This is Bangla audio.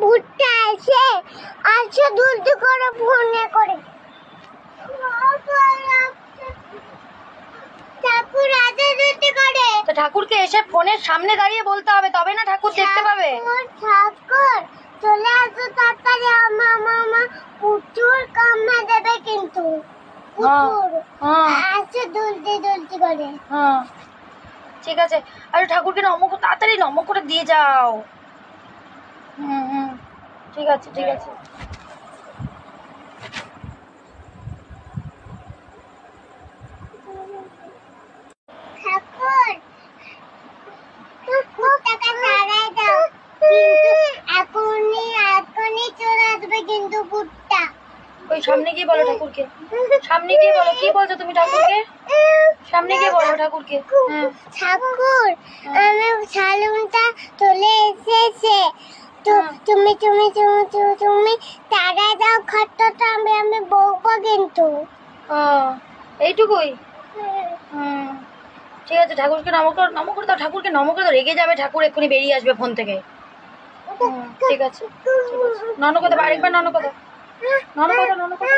ভুট্টা আছে আচ্ছা দুলতে করে ফোনে করে ঠাকুর আছে দুলতে করে। তো ঠাকুরকে এসে ফোনের সামনে দাঁড়িয়ে বলতে হবে, তবে না ঠাকুর দেখতে পাবে। ঠাকুর চলে আসো তাড়াতাড়ি, মামা প্রচুর কামনা দেবে কিন্তু প্রচুর। আচ্ছা দুলতে দুলতে করে। হ্যাঁ ঠিক আছে, আরে ঠাকুরকে তাড়াতাড়ি নম করে দিয়ে যাও। হুম ঠিক আছে ঠিক আছে। ঠাকুর ভুট্টাটা তাড়াই দাও, কিন্তু এখনই চলে আসবে কিন্তু ভুট্টা। ওই সামনে গিয়ে বলো ঠাকুরকে, সামনে গিয়ে বলো। কি বলছো তুমি ঠাকুরকে? সামনে গিয়ে বলো ঠাকুরকে। ঠাকুর আমি সালুনটা চলে এসেছে, তো তুমি তুমি তুমি তুমি তুমি তাড়াই দাও খাটটা, আমি বলবো কিন্তু। এইটুকুই? ঠিক আছে, ঠাকুরকে নম করে দাও, ঠাকুরকে নম করে দাও। রেগে যাবে ঠাকুর, এক্ষুনি বেরিয়ে আসবে ফোন থেকে। ঠিক আছে নন কথা, আরেকবার নন কথা, নন কথা, নন কথা।